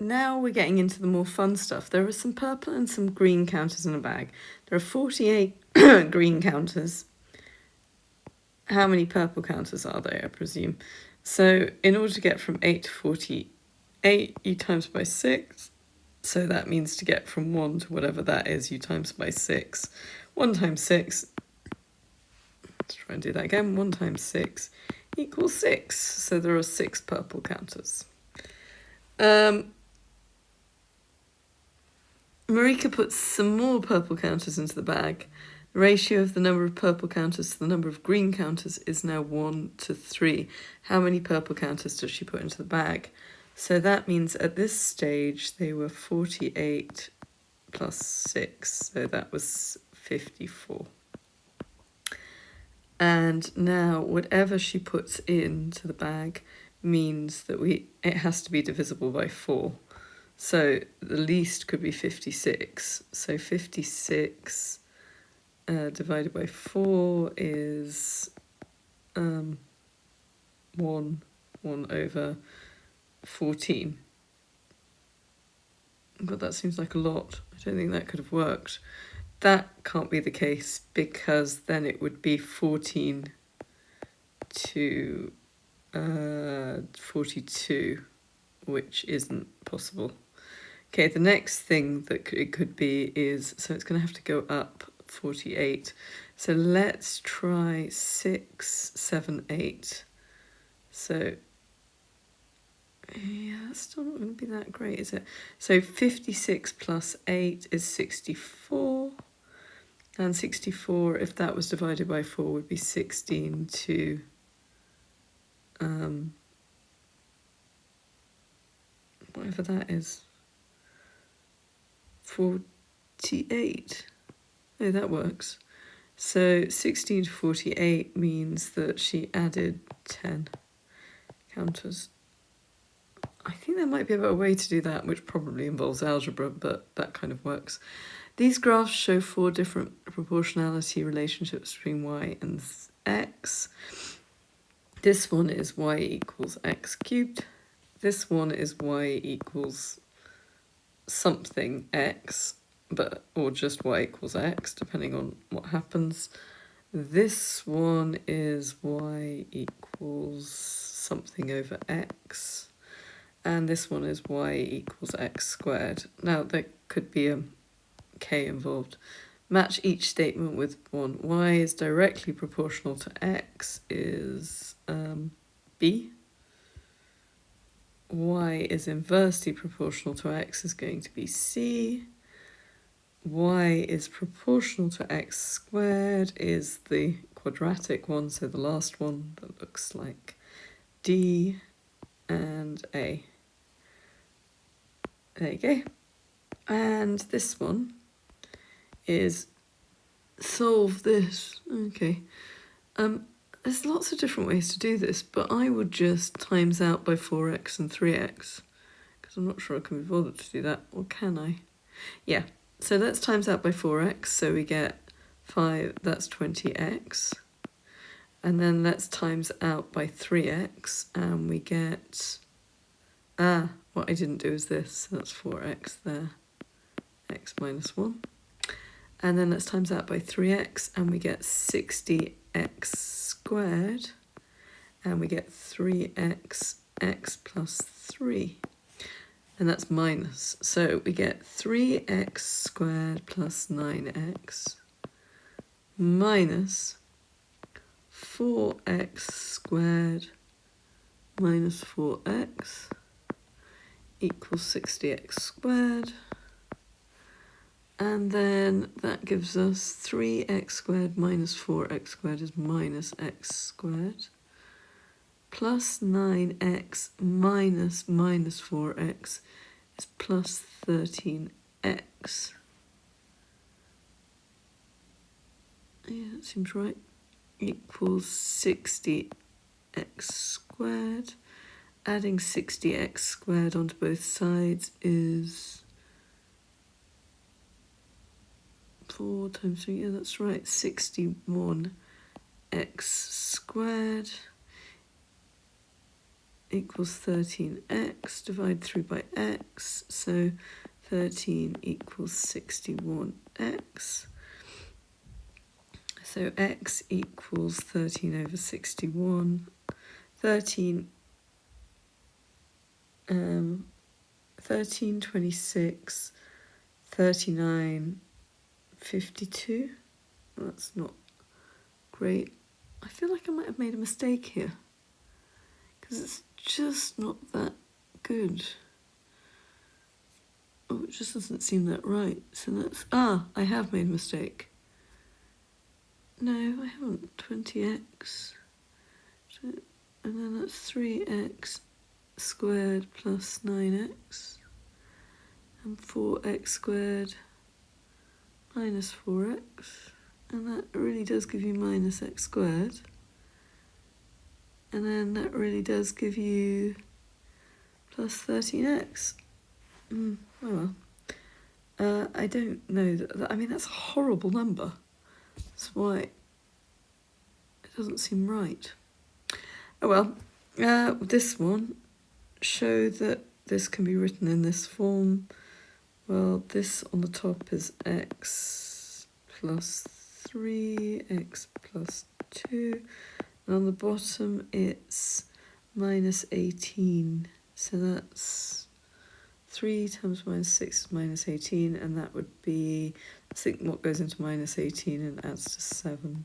now we're getting into the more fun stuff. There are some purple and some green counters in a bag. There are 48 green counters. How many purple counters are there, I presume? So in order to get from 8 to 48, you times by 6. So that means to get from 1 to whatever that is, you times by 6. 1 times 6, let's try and do that again. 1 times 6 equals 6. So there are 6 purple counters. Marika puts some more purple counters into the bag. The ratio of the number of purple counters to the number of green counters is now 1 to 3. How many purple counters does she put into the bag? So that means at this stage they were 48 plus 6, so that was 54. And now whatever she puts into the bag means that it has to be divisible by 4. So the least could be 56. So 56 divided by 4 is 1 over 14. But that seems like a lot. I don't think that could have worked. That can't be the case because then it would be 14 to 42, which isn't possible. Okay, the next thing that it could be is, so it's going to have to go up 48. So let's try 6, 7, 8. So yeah, that's still not going to be that great, is it? So 56 plus 8 is 64. And 64, if that was divided by 4, would be 16 to whatever that is. 48. Oh, that works. So 16 to 48 means that she added 10 counters. I think there might be a better way to do that, which probably involves algebra, but that kind of works. These graphs show 4 different proportionality relationships between y and x. This one is y equals x cubed. This one is y equals something x, or just y equals x, depending on what happens. This one is y equals something over x. And this one is y equals x squared. Now, there could be a k involved. Match each statement with one. Y is directly proportional to x is b. Y is inversely proportional to x is going to be c. Y is proportional to x squared is the quadratic one, so the last one that looks like d and a. There you go. And this one is solve this. Okay. There's lots of different ways to do this, but I would just times out by 4x and 3x, because I'm not sure I can be bothered to do that, or can I? Yeah, so let's times out by 4x, so we get 5, that's 20x. And then let's times out by 3x, and we get, what I didn't do is this, so that's 4x there, x minus 1. And then let's times out by 3x, and we get 60x squared, and we get 3x, x plus 3. And that's minus. So we get 3x squared plus 9x minus 4x squared minus 4x equals 60x squared. And then that gives us 3x squared minus 4x squared is minus x squared, plus 9x minus 4x is plus 13x. Yeah, that seems right. Equals 60x squared. Adding 60x squared onto both sides is 4 times 3, yeah, that's right, 61x squared equals 13x, divide through by x, so 13 equals 61x. So x equals 13 over 61. 13, 13, 26, 39, 52. That's not great. I feel like I might have made a mistake here, because it's just not that good. Oh, it just doesn't seem that right. So that's, I have made a mistake. No, I haven't. 20x. And then that's 3x squared plus 9x. And 4x squared minus 4x. And that really does give you minus x squared. And then that really does give you plus 13x. Oh well. I don't know. I mean, that's a horrible number. That's why it doesn't seem right. Oh well. This one, show that this can be written in this form. Well, this on the top is x plus 3, x plus 2. And on the bottom it's minus 18. So that's 3 times minus 6 is minus 18, and that would be, I think, what goes into minus 18 and adds to 7.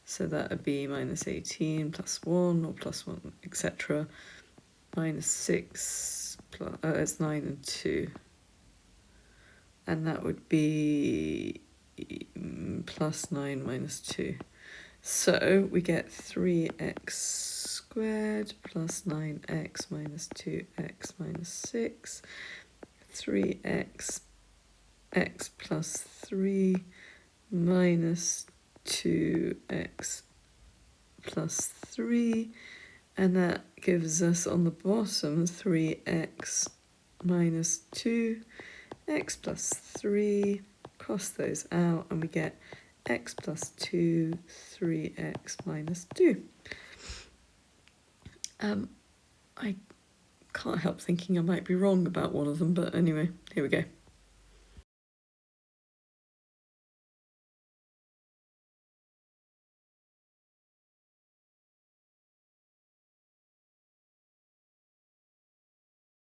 So that would be minus 18 plus 1, or plus 1, etc. Minus 6, plus, it's 9 and 2. And that would be plus 9 minus 2. So we get 3x squared plus 9x minus 2x minus 6. 3x, x plus 3 minus 2x plus 3. And that gives us on the bottom 3x minus 2, x plus 3, cross those out, and we get x plus 2, 3x minus 2. I can't help thinking I might be wrong about one of them, but anyway, here we go.